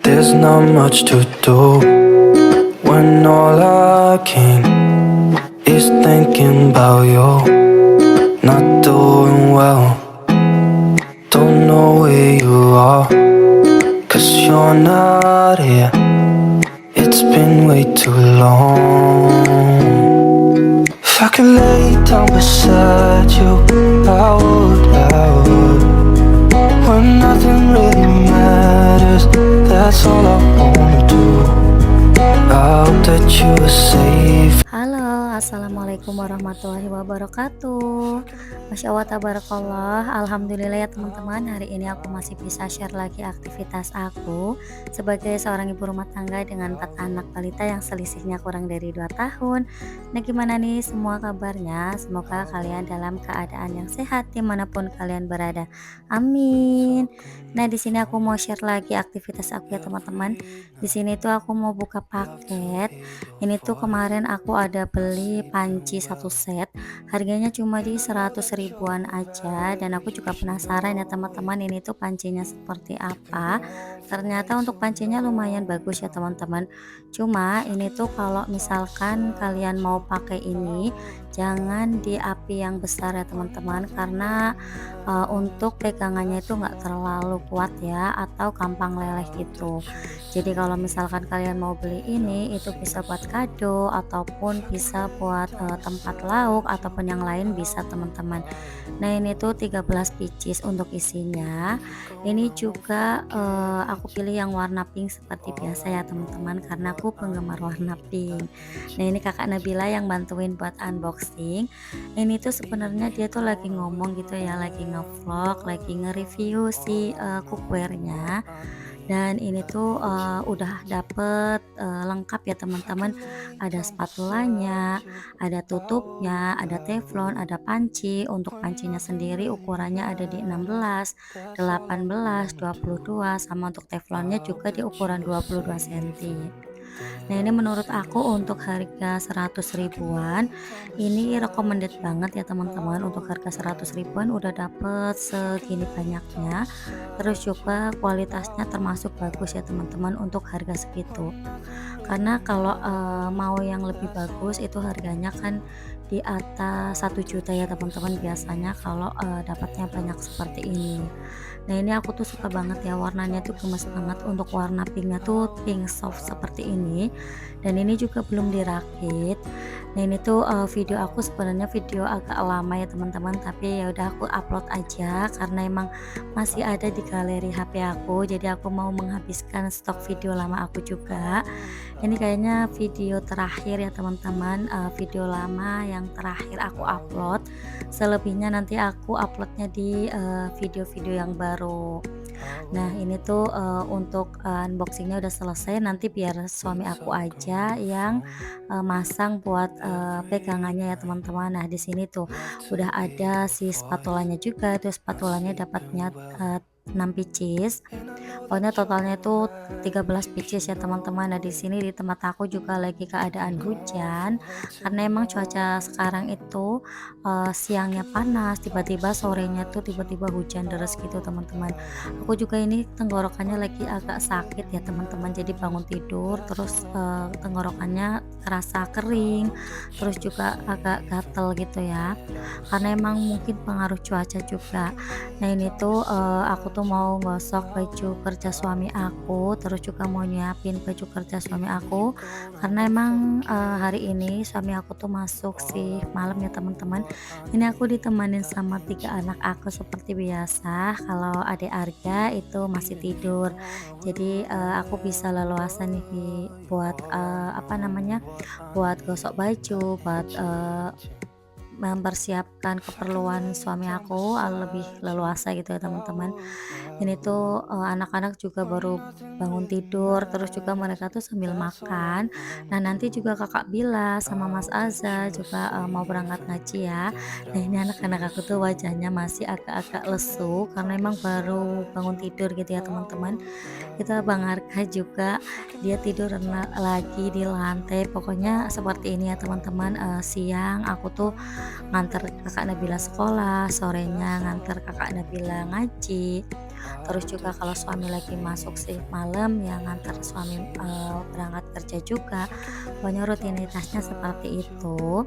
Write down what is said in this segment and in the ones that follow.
There's not much to do when all I can is thinking about you. Not doing well, don't know where you are, 'cause you're not here. It's been way too long. If I could lay down beside you, I would. When nothing really matters, that's all I wanna do. I hope that you are safe. Halo, assalamualaikum warahmatullahi wabarakatuh. Masya Allah, tabarakallah. Alhamdulillah ya teman-teman. Hari ini aku masih bisa share lagi aktivitas aku sebagai seorang ibu rumah tangga dengan 4 anak balita yang selisihnya kurang dari 2 tahun. Nah, gimana nih semua kabarnya? Semoga kalian dalam keadaan yang sehat dimanapun kalian berada. Amin. Nah, di sini aku mau share lagi aktivitas aku ya teman-teman. Di sini tuh aku mau buka paket. Ini tuh kemarin aku ada beli panci satu set, harganya cuma di 100 ribuan aja, dan aku juga penasaran ya teman-teman, ini tuh pancinya seperti apa. Ternyata untuk pancinya lumayan bagus ya teman-teman. Cuma ini tuh kalau misalkan kalian mau pakai ini, jangan di api yang besar ya teman-teman, karena untuk pegangannya itu nggak terlalu kuat ya, atau gampang leleh gitu. Jadi kalau misalkan kalian mau beli ini, itu bisa buat kado ataupun bisa buat tempat lauk ataupun yang lain bisa teman-teman. Nah, ini tuh 13 pieces untuk isinya. Ini juga aku pilih yang warna pink seperti biasa ya teman-teman, karena aku penggemar warna pink. Nah, ini kakak Nabila yang bantuin buat unboxing. Ini tuh sebenarnya dia tuh lagi ngomong gitu ya, lagi ngevlog, lagi nge-review si cookware-nya. Dan ini tuh udah dapet lengkap ya teman-teman, ada spatulanya, ada tutupnya, ada teflon, ada panci. Untuk pancinya sendiri ukurannya ada di 16, 18, 22, sama untuk teflonnya juga di ukuran 22 cm. Nah, ini menurut aku untuk harga 100 ribuan ini recommended banget ya teman-teman. Untuk harga 100 ribuan udah dapet segini banyaknya, terus juga kualitasnya termasuk bagus ya teman-teman untuk harga segitu. Karena kalau mau yang lebih bagus itu harganya kan di atas 1 juta ya teman-teman, biasanya kalau dapatnya banyak seperti ini. Nah, ini aku tuh suka banget ya, warnanya tuh gemes banget. Untuk warna pinknya tuh pink soft seperti ini, dan ini juga belum dirakit. Nah, ini tuh video aku sebenarnya video agak lama ya teman-teman, tapi ya udah aku upload aja karena emang masih ada di galeri HP aku, jadi aku mau menghabiskan stok video lama aku juga. Ini kayaknya video terakhir ya teman-teman, video lama yang terakhir aku upload. Selebihnya nanti aku uploadnya di video-video yang baru. Nah, ini tuh untuk unboxingnya udah selesai, nanti biar suami aku aja yang masang buat pegangannya ya teman-teman. Nah, di sini tuh udah ada si spatulanya juga, tuh spatulanya dapatnya 6 pieces. Pokoknya totalnya itu 13 pieces ya teman-teman. Nah, di sini di tempat aku juga lagi keadaan hujan, karena emang cuaca sekarang itu siangnya panas, tiba-tiba sorenya tuh tiba-tiba hujan deras gitu teman-teman. Aku juga ini tenggorokannya lagi agak sakit ya teman-teman, jadi bangun tidur terus tenggorokannya terasa kering, terus juga agak gatel gitu ya, karena emang mungkin pengaruh cuaca juga. Nah, ini tuh aku tuh mau gosok baju kerja suami aku, terus juga mau nyiapin baju kerja suami aku, karena emang hari ini suami aku tuh masuk sih malam ya teman-teman. Ini aku ditemanin sama 3 anak aku seperti biasa. Kalau adik Arga itu masih tidur, jadi aku bisa leluasa nih buat apa namanya, buat gosok baju, buat mempersiapkan keperluan suami aku lebih leluasa gitu ya teman-teman. Ini tuh anak-anak juga baru bangun tidur, terus juga mereka tuh sambil makan. Nah, nanti juga kakak Bila sama Mas Azza juga mau berangkat ngaji ya. Nah, ini anak-anak aku tuh wajahnya masih agak-agak lesu karena emang baru bangun tidur gitu ya teman-teman. Kita Bang Arka juga dia tidur lagi di lantai. Pokoknya seperti ini ya teman-teman. Siang aku tuh nganter kakak Nabila sekolah, sorenya nganter kakak Nabila ngaji. Terus juga kalau suami lagi masuk shift malam ya ngantar suami berangkat kerja juga. Pokoknya rutinitasnya seperti itu.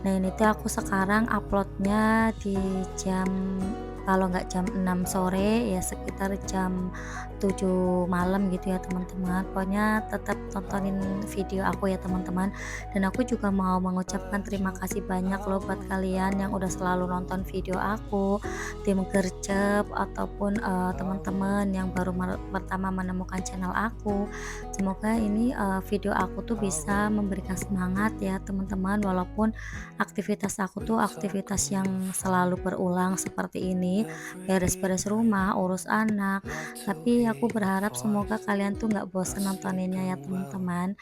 Nah ini tuh aku sekarang uploadnya di jam, kalau nggak jam 6 sore ya sekitar jam 7 malam gitu ya teman-teman. Pokoknya tetap tontonin video aku ya teman-teman. Dan aku juga mau mengucapkan terima kasih banyak loh buat kalian yang udah selalu nonton video aku, tim gercep ataupun teman-teman yang baru pertama menemukan channel aku. Semoga ini video aku tuh bisa memberikan semangat ya teman-teman, walaupun aktivitas aku tuh aktivitas yang selalu berulang seperti ini, beres-beres rumah, urus anak, tapi aku berharap semoga kalian tuh nggak bosan nontoninnya ya teman-teman.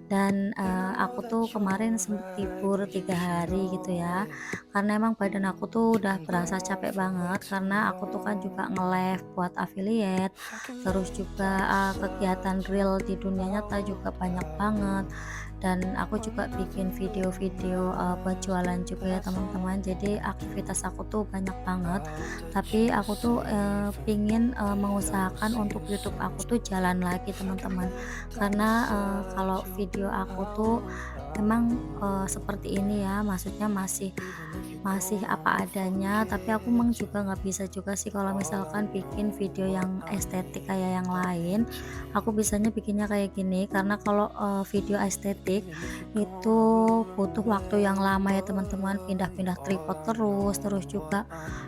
Dan aku tuh kemarin sempet libur 3 hari gitu ya, karena emang badan aku tuh udah berasa capek banget, karena aku tuh kan juga nge-live buat affiliate, terus juga kegiatan real di dunia nyata juga banyak banget. Dan aku juga bikin video-video buat jualan juga ya teman-teman, jadi aktivitas aku tuh banyak banget. Tapi aku tuh pingin mengusahakan untuk YouTube aku tuh jalan lagi teman-teman, karena kalau video aku tuh emang seperti ini ya, maksudnya masih masih apa adanya, tapi aku memang juga nggak bisa juga sih kalau misalkan bikin video yang estetik kayak yang lain. Aku bisanya bikinnya kayak gini karena kalau video estetik itu butuh waktu yang lama ya teman-teman, pindah-pindah tripod terus juga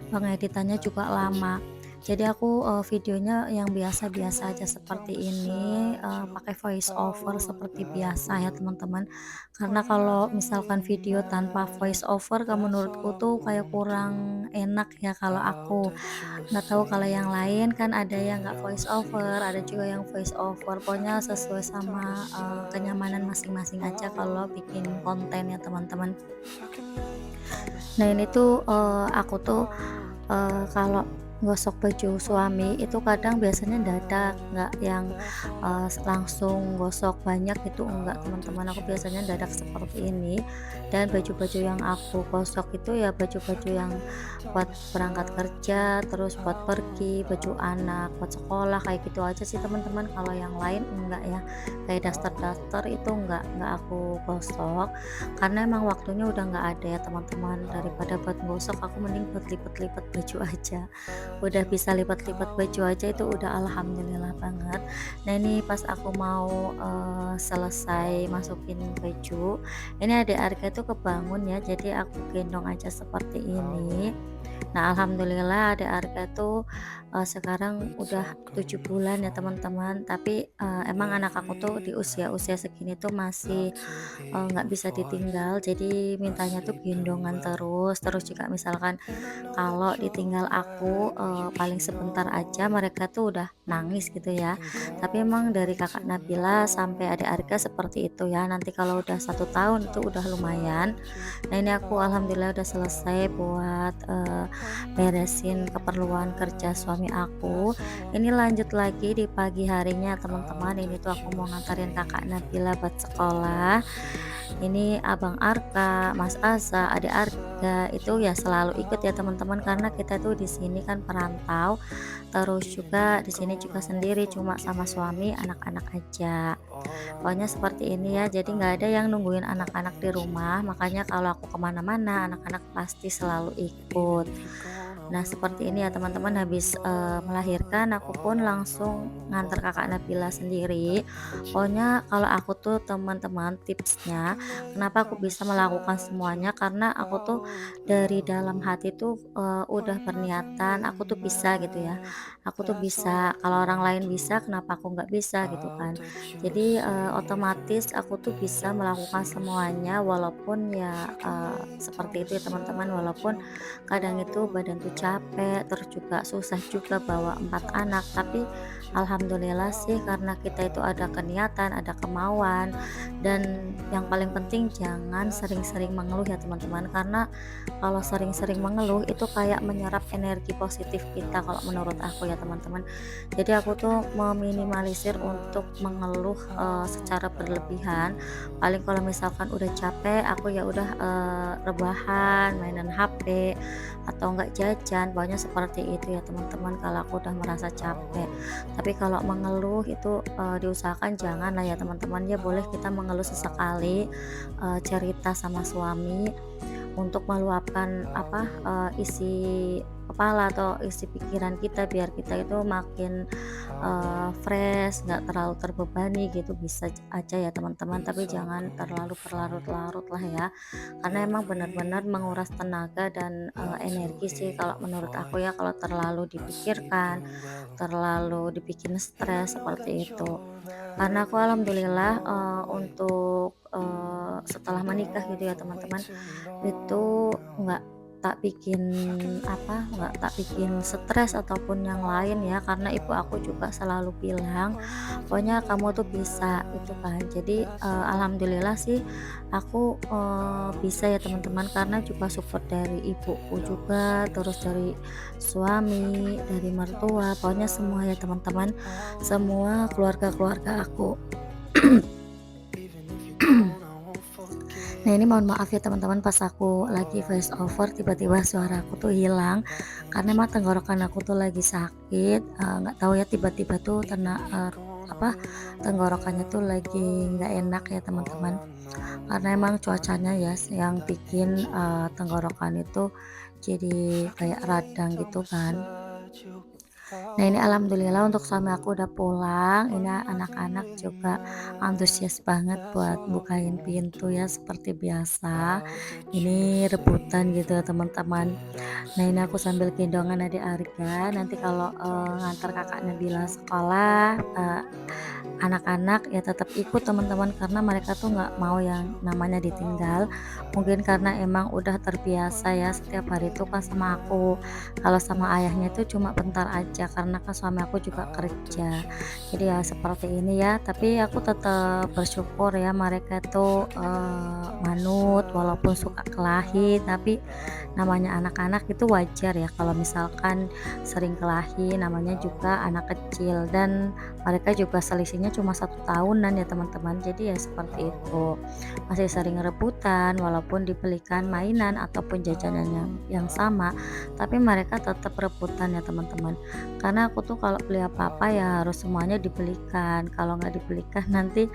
pengeditannya juga lama. Jadi aku videonya yang biasa-biasa aja seperti ini, pakai voice over seperti biasa ya teman-teman. Karena kalau misalkan video tanpa voice over menurutku tuh kayak kurang enak ya kalau aku. Nggak tahu kalau yang lain, kan ada yang nggak voice over, ada juga yang voice over. Pokoknya sesuai sama kenyamanan masing-masing aja kalau bikin konten ya teman-teman. Nah ini tuh aku tuh kalau gosok baju suami itu kadang biasanya dadak, nggak yang langsung gosok banyak itu enggak teman-teman. Aku biasanya dadak seperti ini, dan baju-baju yang aku gosok itu ya baju-baju yang buat berangkat kerja, terus buat pergi, baju anak buat sekolah, kayak gitu aja sih teman-teman. Kalau yang lain enggak ya, kayak daster-daster itu enggak aku gosok, karena emang waktunya udah nggak ada ya teman-teman. Daripada buat gosok aku mending buat lipet-lipet baju aja. Udah bisa lipat-lipat baju aja itu udah alhamdulillah banget. Nah ini pas aku mau selesai masukin baju, ini adik Arga tuh kebangun ya, jadi aku gendong aja seperti ini. Nah alhamdulillah adik Arga tuh sekarang udah 7 bulan ya teman-teman, tapi emang anak aku tuh di usia-usia segini tuh masih nggak bisa ditinggal, jadi mintanya tuh gendongan terus juga misalkan kalau ditinggal aku paling sebentar aja mereka tuh udah nangis gitu ya. Tapi emang dari kakak Nabila sampai adik Arga seperti itu ya, nanti kalau udah 1 tahun itu udah lumayan. Nah ini aku alhamdulillah udah selesai buat beresin keperluan kerja suami aku. Ini lanjut lagi di pagi harinya teman-teman, ini tuh aku mau ngantarin kakak Nabila buat sekolah. Ini Abang Arka, Mas Asa, Adik Arga itu ya selalu ikut ya teman-teman, karena kita tuh di sini kan perantau, terus juga di sini juga sendiri cuma sama suami, anak-anak aja. Pokoknya seperti ini ya, jadi nggak ada yang nungguin anak-anak di rumah, makanya kalau aku kemana-mana anak-anak pasti selalu ikut. Nah seperti ini ya teman-teman, habis melahirkan aku pun langsung nganter kakak Nabila sendiri. Pokoknya kalau aku tuh teman-teman tipsnya kenapa aku bisa melakukan semuanya, karena aku tuh dari dalam hati tuh udah berniatan aku tuh bisa gitu ya. Aku tuh bisa, kalau orang lain bisa kenapa aku nggak bisa gitu kan. Jadi otomatis aku tuh bisa melakukan semuanya, walaupun ya seperti itu ya teman-teman, walaupun kadang itu badan tuh capek, terus juga susah juga bawa 4 anak, tapi Alhamdulillah sih karena kita itu ada keniatan, ada kemauan, dan yang paling penting jangan sering-sering mengeluh ya teman-teman, karena kalau sering-sering mengeluh itu kayak menyerap energi positif kita kalau menurut aku ya teman-teman. Jadi aku tuh meminimalisir untuk mengeluh secara berlebihan. Paling kalau misalkan udah capek aku ya udah rebahan, mainan HP atau enggak jajan, pokoknya seperti itu ya teman-teman kalau aku udah merasa capek. Tapi kalau mengeluh itu diusahakan jangan lah ya teman-teman ya, boleh kita mengeluh sesekali, cerita sama suami untuk meluapkan apa, isi kepala atau isi pikiran kita biar kita itu makin fresh, nggak terlalu terbebani gitu, bisa aja ya teman-teman, tapi jangan terlalu berlarut-larut lah ya, karena emang benar-benar menguras tenaga dan energi sih kalau menurut aku ya, kalau terlalu dipikirkan, terlalu dibikin stres seperti itu. Karena aku alhamdulillah untuk setelah menikah gitu ya teman-teman, itu nggak tak bikin nggak tak bikin stres ataupun yang lain ya, karena ibu aku juga selalu bilang pokoknya kamu tuh bisa itu kan. Jadi alhamdulillah sih aku bisa ya teman-teman, karena juga support dari ibuku juga, terus dari suami, dari mertua, pokoknya semua ya teman-teman, semua keluarga-keluarga aku. Nah ini mohon maaf ya teman-teman, pas aku lagi voice over tiba-tiba suara aku tuh hilang, karena emang tenggorokan aku tuh lagi sakit, nggak tahu ya tiba-tiba tuh tenggorokannya tuh lagi nggak enak ya teman-teman, karena emang cuacanya ya yang bikin tenggorokan itu jadi kayak radang gitu kan. Nah ini alhamdulillah untuk suami aku udah pulang, ini anak-anak juga antusias banget buat bukain pintu ya seperti biasa. Ini rebutan gitu ya teman-teman. Nah ini aku sambil gendongan adik Arga, nanti kalau ngantar kakak Nabila sekolah, anak-anak ya tetap ikut teman-teman, karena mereka tuh nggak mau yang namanya ditinggal. Mungkin karena emang udah terbiasa ya setiap hari itu kan sama aku, kalau sama ayahnya itu cuma bentar aja karena kan suami aku juga kerja. Jadi ya seperti ini ya, tapi aku tetap bersyukur ya mereka itu manut walaupun suka kelahi, tapi namanya anak-anak itu wajar ya kalau misalkan sering kelahi, namanya juga anak kecil, dan mereka juga selisihnya cuma 1 tahunan ya teman-teman. Jadi ya seperti itu, masih sering rebutan walaupun dibelikan mainan ataupun jajanan yang sama, tapi mereka tetap rebutan ya teman-teman, karena aku tuh kalau beli apa-apa ya harus semuanya dibelikan, kalau nggak dibelikan nanti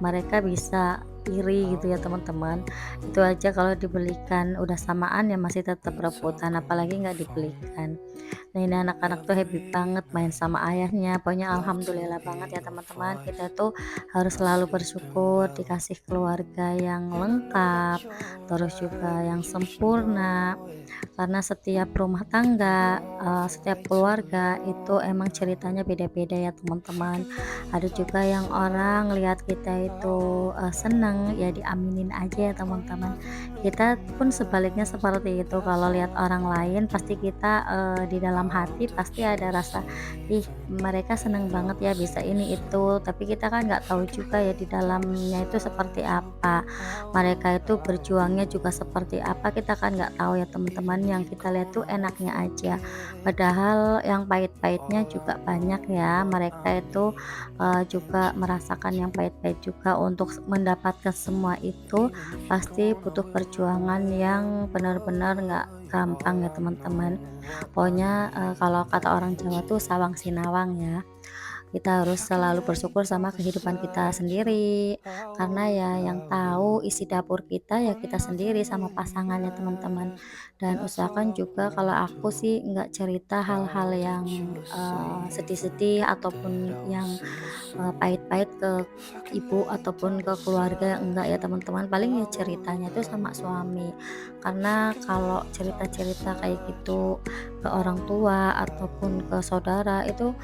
mereka bisa iri gitu ya teman-teman. Itu aja kalau dibelikan udah samaan ya masih tetap rebutan, apalagi nggak dibelikan. Nah ini anak-anak tuh happy banget main sama ayahnya, pokoknya alhamdulillah banget ya teman-teman, kita tuh harus selalu bersyukur dikasih keluarga yang lengkap, terus juga yang sempurna, karena setiap rumah tangga, setiap keluarga itu emang ceritanya beda-beda ya teman-teman. Ada juga yang orang lihat kita itu seneng ya diaminin aja ya teman-teman. Kita pun sebaliknya seperti itu, kalau lihat orang lain pasti kita di dalam hati pasti ada rasa, ih mereka seneng banget ya bisa ini itu, tapi kita kan nggak tahu juga ya di dalamnya itu seperti apa, mereka itu berjuangnya juga seperti apa, kita kan nggak tahu ya teman-teman. Yang kita lihat tuh enaknya aja, padahal yang pahit-pahitnya juga banyak ya, mereka itu juga merasakan yang pahit-pahit juga. Untuk mendapatkan semua itu pasti butuh perjuangan yang benar-benar nggak gampang ya teman-teman. Pokoknya kalau kata orang Jawa tuh sawang sinawang ya, kita harus selalu bersyukur sama kehidupan kita sendiri, karena ya yang tahu isi dapur kita ya kita sendiri sama pasangannya teman-teman. Dan usahakan juga, kalau aku sih nggak cerita hal-hal yang sedih-sedih ataupun yang pahit-pahit ke ibu ataupun ke keluarga, enggak ya teman-teman, paling ya ceritanya tuh sama suami, karena kalau cerita-cerita kayak gitu ke orang tua ataupun ke saudara itu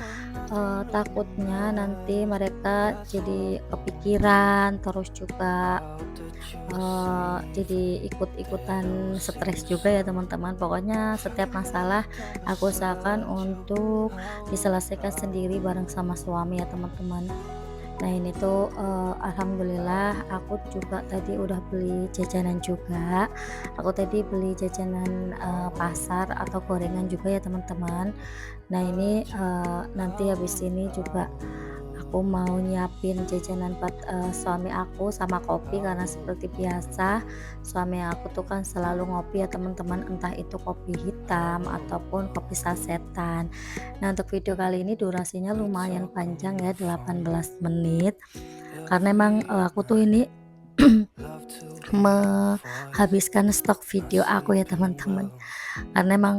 takutnya nanti mereka jadi kepikiran, terus juga jadi ikut-ikutan stres juga ya teman-teman. Pokoknya setiap masalah aku usahakan untuk diselesaikan sendiri bareng sama suami ya teman-teman. Nah ini tuh alhamdulillah aku juga tadi udah beli jajanan juga. Aku tadi beli jajanan pasar atau gorengan juga ya teman-teman. Nah ini nanti habis ini juga aku mau nyiapin jajanan buat suami aku sama kopi, karena seperti biasa suami aku tuh kan selalu ngopi ya teman-teman, entah itu kopi hitam ataupun kopi sasetan. Nah untuk video kali ini durasinya lumayan panjang ya, 18 menit, karena emang aku tuh ini menghabiskan stok video aku ya teman-teman, karena emang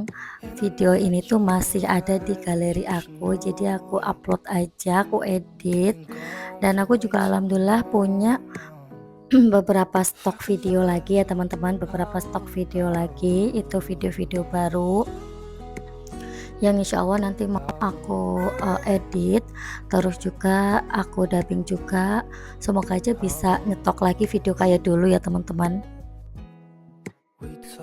video ini tuh masih ada di galeri aku, jadi aku upload aja, aku edit, dan aku juga alhamdulillah punya beberapa stok video lagi ya teman-teman, beberapa stok video lagi, itu video-video baru yang insya Allah nanti mau aku edit, terus juga aku dubbing juga, semoga aja bisa nyetok lagi video kayak dulu ya teman-teman.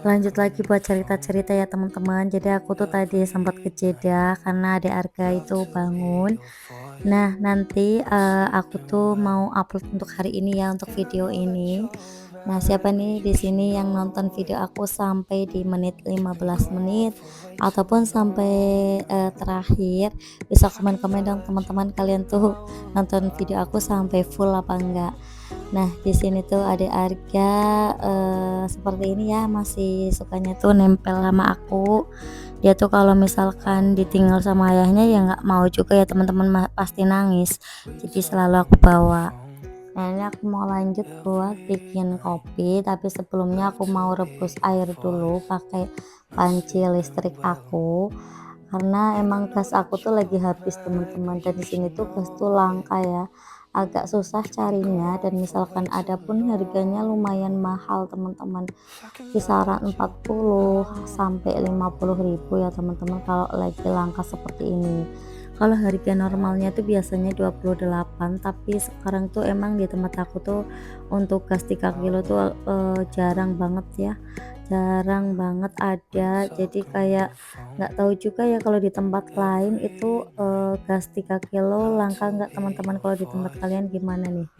Lanjut lagi buat cerita-cerita ya teman-teman. Jadi aku tuh tadi sempat ke Jeddah karena adik Arga itu bangun. Nah nanti aku tuh mau upload untuk hari ini ya, untuk video ini. Nah siapa nih di sini yang nonton video aku sampai di menit 15 menit ataupun sampai terakhir, bisa komen-komen dong teman-teman, kalian tuh nonton video aku sampai full apa enggak. Nah di sini tuh ada Arga seperti ini ya, masih sukanya tuh nempel sama aku. Dia tuh kalau misalkan ditinggal sama ayahnya ya nggak mau juga ya teman-teman, pasti nangis, jadi selalu aku bawa. Nah ini aku mau lanjut buat bikin kopi, tapi sebelumnya aku mau rebus air dulu pakai panci listrik aku, karena emang gas aku tuh lagi habis teman-teman, dan di sini tuh gas tuh langka ya, agak susah carinya, dan misalkan ada pun harganya lumayan mahal teman-teman, kisaran 40 sampai 50.000 ya teman-teman kalau lagi langka seperti ini. Kalau harga normalnya tuh biasanya 28, tapi sekarang tuh emang di tempat aku tuh untuk gas 3 kilo tuh jarang banget ya, jarang banget ada. Jadi kayak nggak tahu juga ya kalau di tempat lain itu gas 3 kilo langka nggak teman-teman, kalau di tempat kalian gimana nih?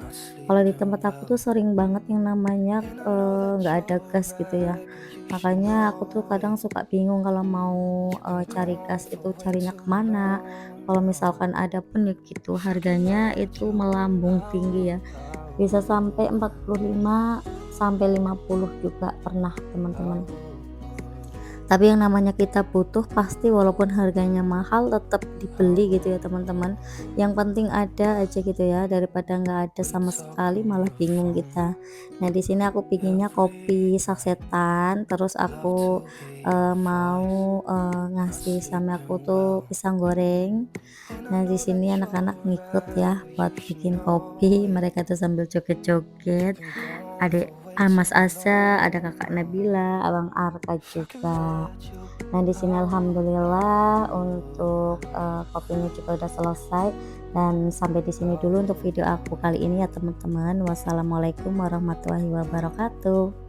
Kalau di tempat aku tuh sering banget yang namanya nggak ada gas gitu ya, makanya aku tuh kadang suka bingung kalau mau cari gas itu carinya kemana. Kalau misalkan ada pun ya gitu harganya itu melambung tinggi ya, bisa sampai 45 sampai 50 juga pernah teman-teman. Tapi yang namanya kita butuh pasti walaupun harganya mahal tetap dibeli gitu ya teman-teman, yang penting ada aja gitu ya, daripada nggak ada sama sekali malah bingung kita. Nah di sini aku pinginnya kopi sasetan, terus aku mau ngasih sama aku tuh pisang goreng. Nah di sini anak-anak ngikut ya buat bikin kopi, mereka tuh sambil joget-joget, adik Mas Asa, ada kakak Nabila, abang Arka juga. Nah di sini alhamdulillah untuk kopinya juga udah selesai, dan sampai di sini dulu untuk video aku kali ini ya teman-teman. Wassalamualaikum warahmatullahi wabarakatuh.